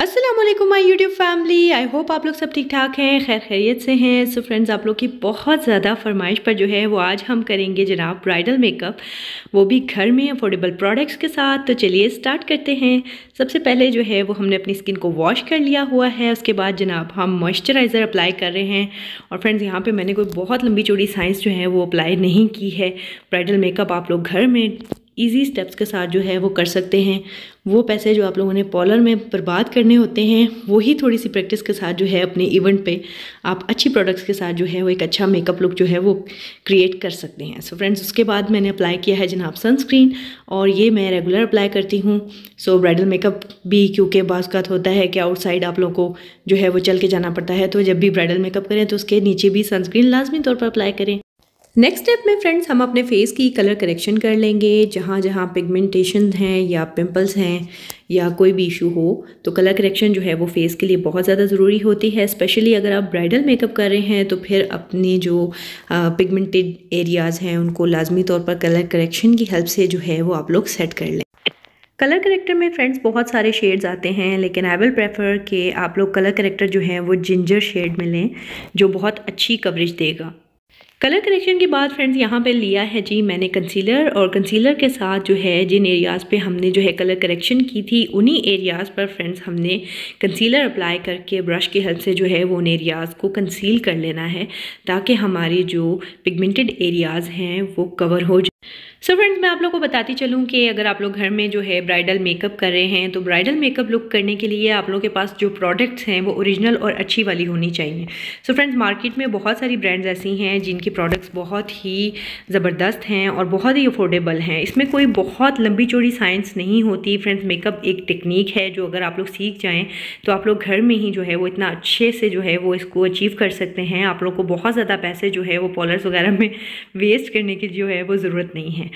अस्सलाम वालेकुम my YouTube family. I hope आप लोग सब ठीक ठाक हैं, खैर खैरियत से हैं। सो फ्रेंड्स, आप लोग की बहुत ज़्यादा फरमाइश पर जो है वो आज हम करेंगे जनाब ब्राइडल मेकअप, वो भी घर में अफोर्डेबल प्रोडक्ट्स के साथ। तो चलिए स्टार्ट करते हैं। सबसे पहले जो है वो हमने अपनी स्किन को वॉश कर लिया हुआ है। उसके बाद जनाब हम मॉइस्चराइज़र अप्लाई कर रहे हैं। और फ्रेंड्स, यहाँ पर मैंने कोई बहुत लंबी चौड़ी साइंस जो है वो अप्लाई नहीं की है। ब्राइडल मेकअप आप लोग घर में इजी स्टेप्स के साथ जो है वो कर सकते हैं। वो पैसे जो आप लोगों ने पार्लर में बर्बाद करने होते हैं, वही थोड़ी सी प्रैक्टिस के साथ जो है अपने इवेंट पे आप अच्छी प्रोडक्ट्स के साथ जो है वो एक अच्छा मेकअप लुक जो है वो क्रिएट कर सकते हैं। सो फ्रेंड्स, उसके बाद मैंने अप्लाई किया है जनाब सनस्क्रीन, और ये मैं रेगुलर अप्लाई करती हूँ। सो ब्राइडल मेकअप भी क्योंकि बाज़ का होता है कि आउटसाइड आप लोगों को जो है वो चल के जाना पड़ता है, तो जब भी ब्राइडल मेकअप करें तो उसके नीचे भी सनस्क्रीन लाजमी तौर पर अप्लाई करें। नेक्स्ट स्टेप में फ्रेंड्स, हम अपने फेस की कलर करेक्शन कर लेंगे। जहाँ जहाँ पिगमेंटेशन हैं या पिंपल्स हैं या कोई भी इशू हो, तो कलर करेक्शन जो है वो फेस के लिए बहुत ज़्यादा ज़रूरी होती है। स्पेशली अगर आप ब्राइडल मेकअप कर रहे हैं तो फिर अपने जो पिगमेंटेड एरियाज़ हैं उनको लाजमी तौर पर कलर करेक्शन की हेल्प से जो है वो आप लोग सेट कर लें। कलर करेक्टर में फ्रेंड्स बहुत सारे शेड्स आते हैं, लेकिन आई विल प्रेफर कि आप लोग कलर करेक्टर जो है वो जिंजर शेड में लें, जो बहुत अच्छी कवरेज देगा। कलर करेक्शन के बाद फ्रेंड्स, यहाँ पे लिया है जी मैंने कंसीलर, और कंसीलर के साथ जो है जिन एरियाज़ पे हमने जो है कलर करेक्शन की थी उन्हीं एरियाज़ पर फ्रेंड्स हमने कंसीलर अप्लाई करके ब्रश की हेल्प से जो है वो उन एरियाज़ को कंसील कर लेना है, ताकि हमारी जो पिगमेंटेड एरियाज़ हैं वो कवर हो जाए। सो फ्रेंड्स, मैं आप लोगों को बताती चलूँ कि अगर आप लोग घर में जो है ब्राइडल मेकअप कर रहे हैं तो ब्राइडल मेकअप लुक करने के लिए आप लोगों के पास जो प्रोडक्ट्स हैं वो ओरिजिनल और अच्छी वाली होनी चाहिए। सो फ्रेंड्स, मार्केट में बहुत सारी ब्रांड्स ऐसी हैं जिनकी प्रोडक्ट्स बहुत ही ज़बरदस्त हैं और बहुत ही अफोर्डेबल हैं। इसमें कोई बहुत लंबी चौड़ी साइंस नहीं होती फ्रेंड्स। मेकअप एक टेक्निक है जो अगर आप लोग सीख जाएँ तो आप लोग घर में ही जो है वो इतना अच्छे से जो है वो इसको अचीव कर सकते हैं। आप लोग को बहुत ज़्यादा पैसे जो है वो पार्लर्स वगैरह में वेस्ट करने की जो है वो ज़रूरत नहीं है।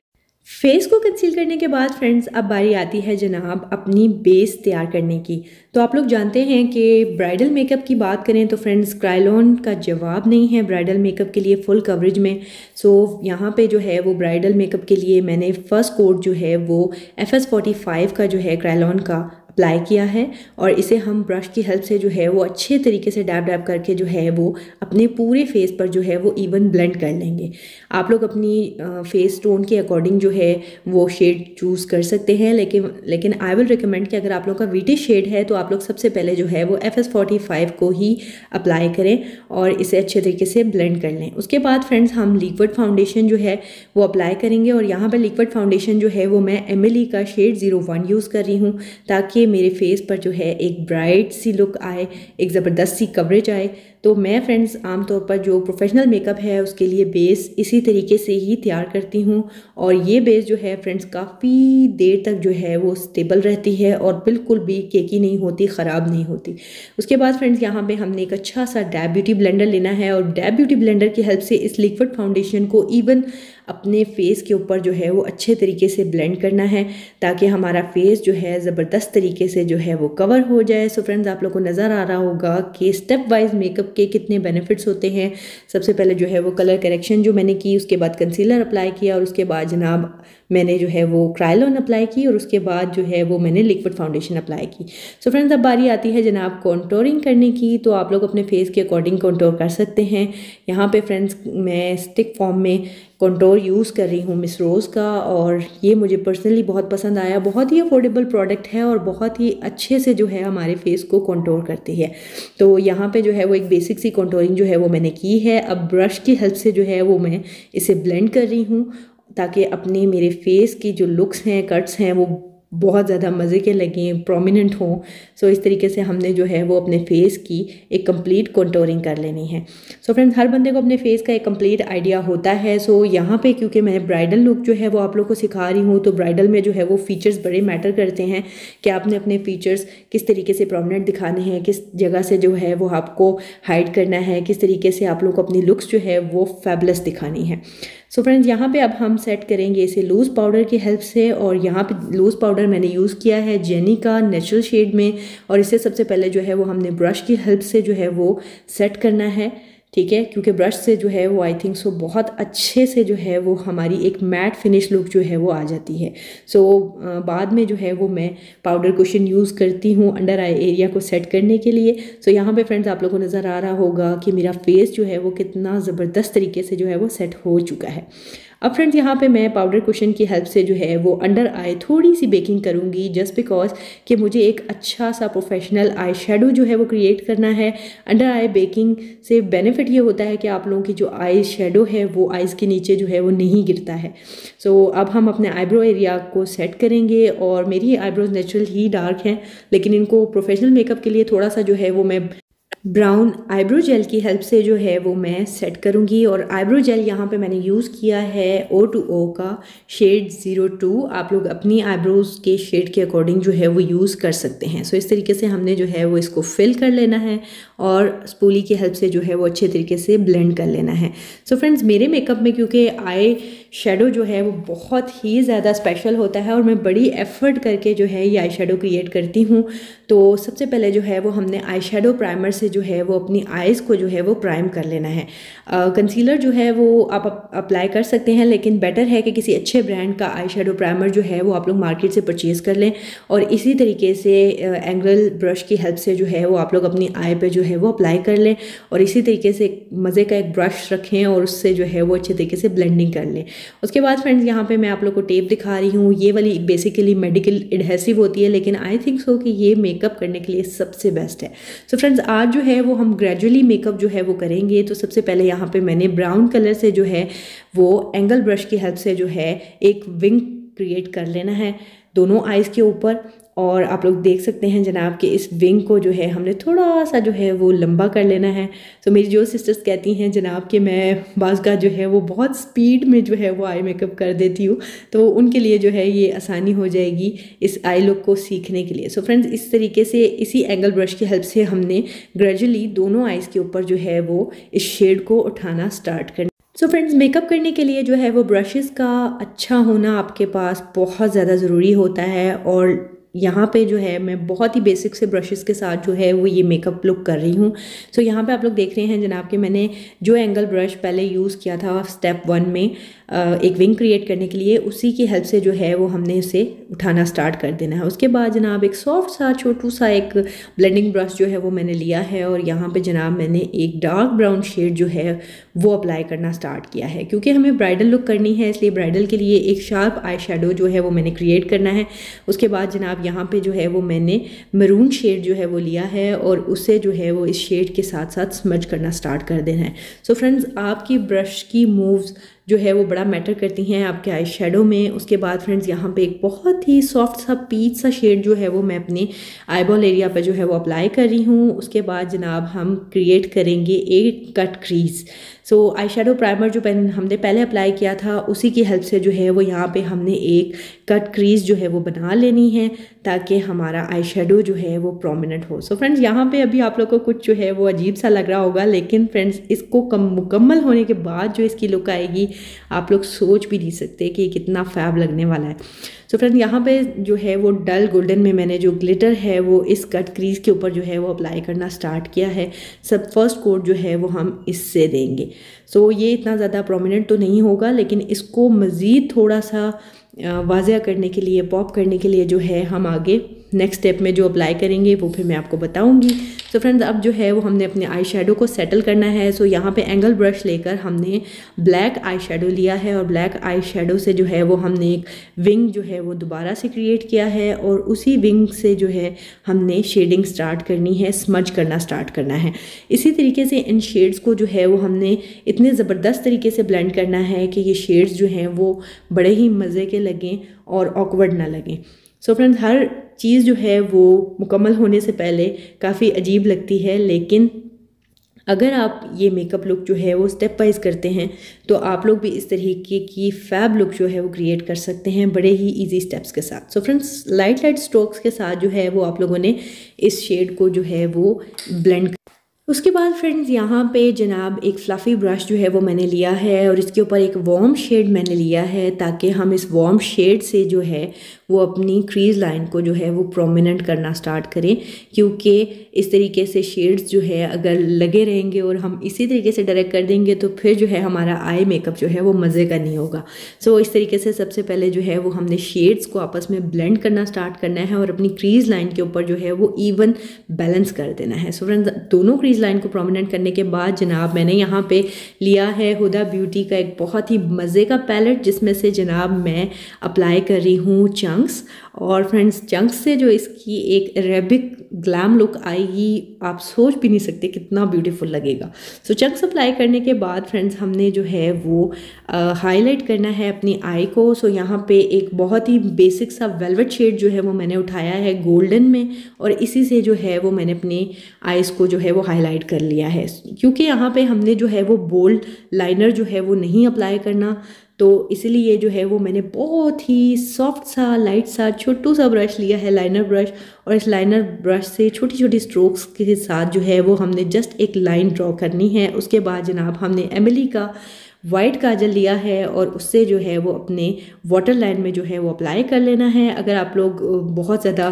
फेस को कंसील करने के बाद फ्रेंड्स, अब बारी आती है जनाब अपनी बेस तैयार करने की। तो आप लोग जानते हैं कि ब्राइडल मेकअप की बात करें तो फ्रेंड्स, क्रायोन का जवाब नहीं है ब्राइडल मेकअप के लिए फुल कवरेज में। सो यहाँ पे जो है वो ब्राइडल मेकअप के लिए मैंने फर्स्ट कोट जो है वो FS45 का जो है क्रायोन का अप्लाई किया है, और इसे हम ब्रश की हेल्प से जो है वो अच्छे तरीके से डैब डैब करके जो है वो अपने पूरे फेस पर जो है वो इवन ब्लेंड कर लेंगे। आप लोग अपनी फेस टोन के अकॉर्डिंग जो है वो शेड चूज़ कर सकते हैं, लेकिन आई विल रिकमेंड कि अगर आप लोग का वीटी शेड है तो आप लोग सबसे पहले जो है वो FS45 को ही अप्लाई करें और इसे अच्छे तरीके से ब्लेंड कर लें। उसके बाद फ्रेंड्स, हम लिक्विड फाउंडेशन जो है वो अप्लाई करेंगे, और यहाँ पर लिक्विड फाउंडेशन जो है वो मैं MLE का शेड 01 यूज़ कर रही हूँ, ताकि मेरे फेस पर जो है एक ब्राइट सी लुक आए, एक ज़बरदस्त सी कवरेज आए। तो मैं फ्रेंड्स आमतौर पर जो प्रोफेशनल मेकअप है उसके लिए बेस इसी तरीके से ही तैयार करती हूँ, और ये बेस जो है फ्रेंड्स काफ़ी देर तक जो है वो स्टेबल रहती है और बिल्कुल भी केकी नहीं होती, ख़राब नहीं होती। उसके बाद फ्रेंड्स, यहाँ पे हमने एक अच्छा सा डैब ब्यूटी ब्लेंडर लेना है, और डैब ब्यूटी ब्लेंडर की हेल्प से इस लिक्विड फाउंडेशन को इवन अपने फेस के ऊपर जो है वो अच्छे तरीके से ब्लेंड करना है, ताकि हमारा फेस जो है ज़बरदस्त तरीके से जो है वो कवर हो जाए। सो फ्रेंड्स, आप लोग को नज़र आ रहा होगा कि स्टेप वाइज मेकअप के कितने बेनिफिट्स होते हैं। सबसे पहले जो है वो कलर करेक्शन जो मैंने की, उसके बाद कंसीलर अप्लाई किया, और उसके बाद जनाब मैंने जो है वो क्रायोन अप्लाई की, और उसके बाद जो है वो मैंने लिक्विड फाउंडेशन अप्लाई की। सो फ्रेंड्स, अब बारी आती है जनाब कॉन्टोरिंग करने की। तो आप लोग अपने फेस के अकॉर्डिंग कॉन्टोर कर सकते हैं। यहाँ पे फ्रेंड्स, मैं स्टिक फॉर्म में कॉन्टोर यूज़ कर रही हूँ मिस रोज़ का, और ये मुझे पर्सनली बहुत पसंद आया। बहुत ही अफोर्डेबल प्रोडक्ट है और बहुत ही अच्छे से जो है हमारे फेस को कॉन्टोर करती है। तो यहाँ पे जो है वो एक बेसिक सी कॉन्टोरिंग जो है वो मैंने की है। अब ब्रश की हेल्प से जो है वो मैं इसे ब्लेंड कर रही हूँ, ताकि अपने मेरे फेस की जो लुक्स हैं, कट्स हैं, वो बहुत ज़्यादा मज़े के लगें, प्रोमिनेंट हों। सो इस तरीके से हमने जो है वो अपने फेस की एक कंप्लीट कॉन्टोरिंग कर लेनी है। सो फ्रेंड्स, हर बंदे को अपने फेस का एक कंप्लीट आइडिया होता है। सो यहाँ पे क्योंकि मैं ब्राइडल लुक जो है वो आप लोग को सिखा रही हूँ, तो ब्राइडल में जो है वो फीचर्स बड़े मैटर करते हैं कि आपने अपने फीचर्स किस तरीके से प्रोमिनेंट दिखाने हैं, किस जगह से जो है वो आपको हाइड करना है, किस तरीके से आप लोग को अपनी लुक्स जो है वो फैबुलस दिखानी है। सो फ्रेंड्स, यहाँ पे अब हम सेट करेंगे इसे लूज़ पाउडर की हेल्प से, और यहाँ पे लूज़ पाउडर मैंने यूज़ किया है जेनी का नेचुरल शेड में, और इसे सबसे पहले जो है वो हमने ब्रश की हेल्प से जो है वो सेट करना है। ठीक है, क्योंकि ब्रश से जो है वो आई थिंक सो बहुत अच्छे से जो है वो हमारी एक मैट फिनिश लुक जो है वो आ जाती है। सो बाद में जो है वो मैं पाउडर कुशन यूज़ करती हूँ अंडर आई एरिया को सेट करने के लिए। सो यहाँ पे फ्रेंड्स आप लोगों को नज़र आ रहा होगा कि मेरा फेस जो है वो कितना ज़बरदस्त तरीके से जो है वो सेट हो चुका है। अब फ्रेंड्स यहाँ पे मैं पाउडर कुशन की हेल्प से जो है वो अंडर आई थोड़ी सी बेकिंग करूँगी, जस्ट बिकॉज कि मुझे एक अच्छा सा प्रोफेशनल आई शेडो जो है वो क्रिएट करना है। अंडर आई बेकिंग से बेनिफिट ये होता है कि आप लोगों की जो आई शेडो है वो आइज़ के नीचे जो है वो नहीं गिरता है। सो अब हम अपने आईब्रो एरिया को सेट करेंगे, और मेरी आईब्रोज नेचुरल ही डार्क हैं, लेकिन इनको प्रोफेशनल मेकअप के लिए थोड़ा सा जो है वो मैं ब्राउन आईब्रो जेल की हेल्प से जो है वो मैं सेट करूँगी। और आईब्रो जेल यहाँ पे मैंने यूज़ किया है O2O का शेड 02। आप लोग अपनी आईब्रोज के शेड के अकॉर्डिंग जो है वो यूज़ कर सकते हैं। सो इस तरीके से हमने जो है वो इसको फिल कर लेना है और स्पूली की हेल्प से जो है वो अच्छे तरीके से ब्लेंड कर लेना है। सो फ्रेंड्स, मेरे मेकअप में क्योंकि आई शेडो जो है वो बहुत ही ज़्यादा स्पेशल होता है और मैं बड़ी एफर्ट करके जो है ये आई शेडो क्रिएट करती हूँ, तो सबसे पहले जो है वो हमने आई शेडो प्राइमर से जो है वो अपनी आइज़ को जो है वो प्राइम कर लेना है। कंसीलर जो है वो आप अप्लाई कर सकते हैं, लेकिन बेटर है कि किसी अच्छे ब्रांड का आई शेडो प्राइमर जो है वो आप लोग मार्केट से परचेज़ कर लें, और इसी तरीके से एंगल ब्रश की हेल्प से जो है वो आप लोग अपनी आई पे जो है वो अप्लाई कर लें, और इसी तरीके से मज़े का एक ब्रश रखें और उससे जो है वो अच्छे तरीके से ब्लेंडिंग कर लें। उसके बाद फ्रेंड्स, यहाँ पे मैं आप लोग को टेप दिखा रही हूँ। ये वाली बेसिकली मेडिकल एडहेसिव होती है, लेकिन आई थिंक सो कि ये मेकअप करने के लिए सबसे बेस्ट है। सो फ्रेंड्स, आज जो है वो हम ग्रेजुअली मेकअप जो है वो करेंगे। तो सबसे पहले यहाँ पे मैंने ब्राउन कलर से जो है वो एंगल ब्रश की हेल्प से जो है एक विंग क्रिएट कर लेना है दोनों आइज़ के ऊपर। और आप लोग देख सकते हैं जनाब कि इस विंग को जो है हमने थोड़ा सा जो है वो लंबा कर लेना है। तो मेरी जो सिस्टर्स कहती हैं जनाब कि मैं बाज़ का जो है वो बहुत स्पीड में जो है वो आई मेकअप कर देती हूँ, तो उनके लिए जो है ये आसानी हो जाएगी इस आई लुक को सीखने के लिए। सो फ्रेंड्स, इस तरीके से इसी एंगल ब्रश की हेल्प से हमने ग्रेजुअली दोनों आइज़ के ऊपर जो है वो इस शेड को उठाना स्टार्ट करना। सो फ्रेंड्स, मेकअप करने के लिए जो है वो ब्रशेज़ का अच्छा होना आपके पास बहुत ज़्यादा ज़रूरी होता है। और यहाँ पे जो है मैं बहुत ही बेसिक से ब्रशेज़ के साथ जो है वो ये मेकअप लुक कर रही हूँ। सो यहाँ पे आप लोग देख रहे हैं जनाब कि मैंने जो एंगल ब्रश पहले यूज़ किया था स्टेप 1 में एक विंग क्रिएट करने के लिए, उसी की हेल्प से जो है वो हमने इसे उठाना स्टार्ट कर देना है। उसके बाद जनाब एक सॉफ्ट सा छोटू सा एक ब्लेंडिंग ब्रश जो है वो मैंने लिया है, और यहाँ पे जनाब मैंने एक डार्क ब्राउन शेड जो है वो अप्लाई करना स्टार्ट किया है। क्योंकि हमें ब्राइडल लुक करनी है, इसलिए ब्राइडल के लिए एक शार्प आई शेडो जो है वो मैंने क्रिएट करना है। उसके बाद जनाब यहाँ पे जो है वो मैंने मैरून शेड जो है वो लिया है, और उसे जो है वो इस शेड के साथ साथ स्मज करना स्टार्ट कर देना है। सो फ्रेंड्स, आपकी ब्रश की मूव्स जो है वो बड़ा मैटर करती हैं आपके आई शेडो में। उसके बाद फ्रेंड्स, यहाँ पे एक बहुत ही सॉफ्ट सा पीच सा शेड जो है वो मैं अपनी आईबॉल एरिया पर जो है वो अप्लाई कर रही हूँ। उसके बाद जनाब हम क्रिएट करेंगे एक कट क्रीज। सो आई शेडो प्राइमर जो हमने पहले अप्लाई किया था, उसी की हेल्प से जो है वो यहाँ पे हमने एक कट क्रीज जो है वो बना लेनी है, ताकि हमारा आई शेडो जो है वो प्रोमिनेंट हो। सो फ्रेंड्स, यहाँ पे अभी आप लोग को कुछ जो है वो अजीब सा लग रहा होगा, लेकिन फ्रेंड्स इसको मुकम्मल होने के बाद जो इसकी लुक आएगी, आप लोग सोच भी नहीं सकते कि कितना फैब लगने वाला है। सो फ्रेंड, यहाँ पे जो है वो डल गोल्डन में मैंने जो ग्लिटर है वो इस कट क्रीज के ऊपर जो है वो अप्लाई करना स्टार्ट किया है। सब फर्स्ट कोट जो है वो हम इससे देंगे। सो ये इतना ज़्यादा प्रोमिनेंट तो नहीं होगा, लेकिन इसको मज़ीद थोड़ा सा वाज़िया करने के लिए, पॉप करने के लिए जो है हम आगे नेक्स्ट स्टेप में जो अप्लाई करेंगे वो फिर मैं आपको बताऊंगी। सो फ्रेंड्स, अब जो है वो हमने अपने आई शेडो को सेटल करना है। सो यहाँ पे एंगल ब्रश लेकर हमने ब्लैक आई शेडो लिया है, और ब्लैक आई शेडो से जो है वो हमने एक विंग जो है वो दोबारा से क्रिएट किया है, और उसी विंग से जो है हमने शेडिंग स्टार्ट करनी है, स्मज करना स्टार्ट करना है। इसी तरीके से इन शेड्स को जो है वो हमने इतने ज़बरदस्त तरीके से ब्लेंड करना है कि ये शेड्स जो हैं वो बड़े ही मज़े के लगें और ऑकवर्ड ना लगें। सो फ्रेंड्स, हर चीज़ जो है वो मुकम्मल होने से पहले काफ़ी अजीब लगती है, लेकिन अगर आप ये मेकअप लुक जो है वो स्टेप वाइज करते हैं तो आप लोग भी इस तरीके की फैब लुक जो है वो क्रिएट कर सकते हैं बड़े ही इजी स्टेप्स के साथ। सो फ्रेंड्स, लाइट स्ट्रोक्स के साथ जो है वो आप लोगों ने इस शेड को जो है वो ब्लेंड। उसके बाद फ्रेंड्स, यहाँ पे जनाब एक फ्लफ़ी ब्रश जो है वो मैंने लिया है, और इसके ऊपर एक वार्म शेड मैंने लिया है, ताकि हम इस वार्म शेड से जो है वो अपनी क्रीज लाइन को जो है वो प्रोमिनेंट करना स्टार्ट करें, क्योंकि इस तरीके से शेड्स जो है अगर लगे रहेंगे और हम इसी तरीके से डायरेक्ट कर देंगे तो फिर जो है हमारा आई मेकअप जो है वो मज़े का नहीं होगा। सो इस तरीके से सबसे पहले जो है वो हमने शेड्स को आपस में ब्लेंड करना स्टार्ट करना है और अपनी क्रीज लाइन के ऊपर जो है वो इवन बैलेंस कर देना है। सो फ्रेंड्स, दोनों क्रीज लाइन को प्रोमिनेंट करने के बाद जनाब मैंने यहाँ पे लिया है हुदा ब्यूटी का एक बहुत ही मज़े का पैलेट, जिसमें से जनाब मैं अप्लाई कर रही हूँ चंक्स। और फ्रेंड्स, चंक्स से जो इसकी एक अरेबिक ग्लैम लुक आएगी आप सोच भी नहीं सकते कितना ब्यूटीफुल लगेगा। सो चंक्स अप्लाई करने के बाद फ्रेंड्स हमने जो है वो हाईलाइट करना है अपनी आई को। सो यहाँ पे एक बहुत ही बेसिक सा वेलवेट शेड जो है वो मैंने उठाया है गोल्डन में, और इसी से जो है वो मैंने अपनी आईज़ को जो है वो हाईलाइट कर लिया है, क्योंकि यहाँ पे हमने जो है वो बोल्ड लाइनर जो है वो नहीं अप्लाई करना, तो इसलिए जो है वो मैंने बहुत ही सॉफ्ट सा लाइट सा छोटू सा ब्रश लिया है, लाइनर ब्रश, और इस लाइनर ब्रश से छोटी छोटी स्ट्रोक्स के साथ जो है वो हमने जस्ट एक लाइन ड्रॉ करनी है। उसके बाद जनाब हमने एमिली का वाइट काजल लिया है और उससे जो है वो अपने वाटर लाइन में जो है वो अप्लाई कर लेना है। अगर आप लोग बहुत ज़्यादा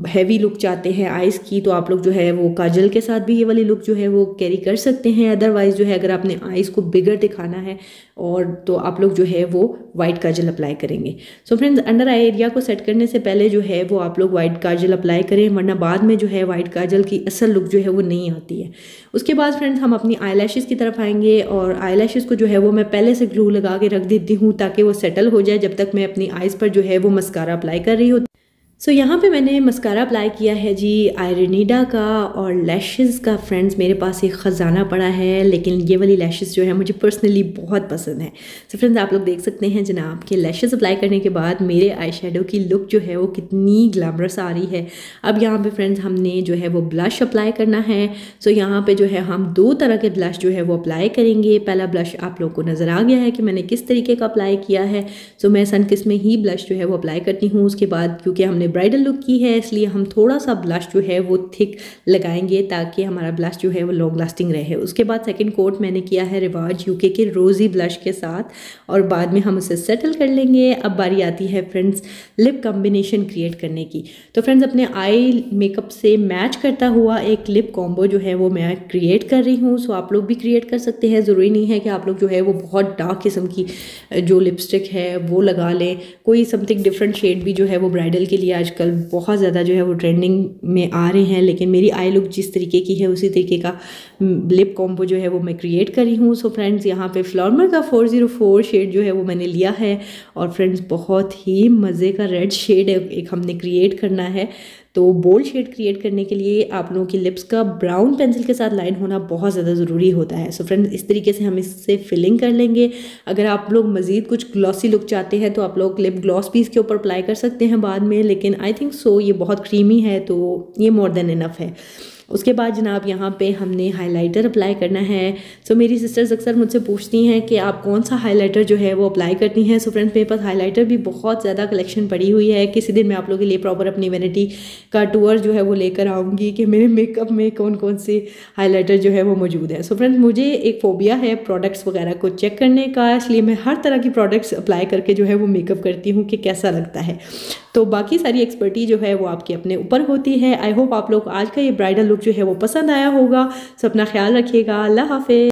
हैवी लुक चाहते हैं आइज़ की तो आप लोग जो है वो काजल के साथ भी ये वाली लुक जो है वो कैरी कर सकते हैं। अदरवाइज़ जो है अगर आपने आइज़ को बिगर दिखाना है और तो आप लोग जो है वो वाइट काजल अप्लाई करेंगे। So friends, under eye area को सेट करने से पहले जो है वो आप लोग वाइट काजल अप्लाई करें, वरना बाद में जो है वाइट काजल की असल लुक जो है वो नहीं आती है। उसके बाद फ्रेंड्स हम अपनी आई लैशेज़ की तरफ आएंगे, और आई लैशेज़ को जो है वो मैं पहले से ग्लू लगा के रख देती हूँ ताकि वो सेटल हो जाए जब तक मैं अपनी आइज़ पर जो है वो मस्कारा अप्लाई कर रही हूँ। सो यहाँ पे मैंने मस्कारा अप्लाई किया है जी आयरनीडा का, और लैशेज़ का फ्रेंड्स मेरे पास एक ख़जाना पड़ा है, लेकिन ये वाली लैशेज़ जो है मुझे पर्सनली बहुत पसंद है। सो फ्रेंड्स, आप लोग देख सकते हैं जनाब कि लैशेज़ अप्लाई करने के बाद मेरे आई शेडो की लुक जो है वो कितनी ग्लैमरस आ रही है। अब यहाँ पे फ्रेंड्स हमने जो है वो ब्लश अप्लाई करना है। सो यहाँ पे जो है हम दो तरह के ब्लश जो है वो अप्लाई करेंगे। पहला ब्लश आप लोगों को नज़र आ गया है कि मैंने किस तरीके का अप्लाई किया है। सो मैं सनकिस में ही ब्लश जो है वो अप्लाई करती हूँ। उसके बाद क्योंकि हमने ब्राइडल लुक की है इसलिए हम थोड़ा सा ब्लश जो है वो थिक लगाएंगे ताकि हमारा ब्लश जो है वो लॉन्ग लास्टिंग रहे। उसके बाद सेकंड कोट मैंने किया है रिवाज यूके के रोज़ी ब्लश के साथ, और बाद में हम उसे सेटल कर लेंगे। अब बारी आती है फ्रेंड्स लिप कॉम्बिनेशन क्रिएट करने की। तो फ्रेंड्स, अपने आई मेकअप से मैच करता हुआ एक लिप कॉम्बो जो है वो मैं क्रिएट कर रही हूँ। सो आप लोग भी क्रिएट कर सकते हैं, ज़रूरी नहीं है कि आप लोग जो है वो बहुत डार्क किस्म की जो लिपस्टिक है वो लगा लें। कोई समथिंग डिफरेंट शेड भी जो है वो ब्राइडल के लिए आजकल बहुत ज़्यादा जो है वो ट्रेंडिंग में आ रहे हैं, लेकिन मेरी आई लुक जिस तरीके की है उसी तरीके का लिप कॉम्बो जो है वो मैं क्रिएट कर रही हूँ। सो फ्रेंड्स, यहाँ पे फ्लॉर्मर का 404 शेड जो है वो मैंने लिया है, और फ्रेंड्स बहुत ही मज़े का रेड शेड एक हमने क्रिएट करना है। तो बोल्ड शेड क्रिएट करने के लिए आप लोगों की लिप्स का ब्राउन पेंसिल के साथ लाइन होना बहुत ज़्यादा ज़रूरी होता है। सो फ्रेंड्स, इस तरीके से हम इससे फिलिंग कर लेंगे। अगर आप लोग मज़ीद कुछ ग्लॉसी लुक चाहते हैं तो आप लोग लिप ग्लॉस भी इसके ऊपर अप्लाई कर सकते हैं बाद में, लेकिन आई थिंक सो ये बहुत क्रीमी है तो ये मोर देन इनफ है। उसके बाद जनाब यहाँ पे हमने हाइलाइटर अप्लाई करना है। सो मेरी सिस्टर्स अक्सर मुझसे पूछती हैं कि आप कौन सा हाइलाइटर जो है वो अप्लाई करती हैं। सो फ्रेंड्स, मेरे पास हाइलाइटर भी बहुत ज़्यादा कलेक्शन पड़ी हुई है। किसी दिन मैं आप लोगों के लिए प्रॉपर अपनी वैनिटी का टूर जो है वो लेकर आऊँगी कि मेरे मेकअप में कौन कौन से हाइलाइटर जो है वो मौजूद है। सो फ्रेंड्स, मुझे एक फोबिया है प्रोडक्ट्स वगैरह को चेक करने का, इसलिए मैं हर तरह की प्रोडक्ट्स अप्लाई करके जो है वो मेकअप करती हूँ कि कैसा लगता है। तो बाकी सारी एक्सपर्टी जो है वो आपके अपने ऊपर होती है। आई होप आप लोग आज का ये ब्राइडल लुक जो है वो पसंद आया होगा। सो अपना ख्याल रखिएगा। अल्लाह हाफिज़।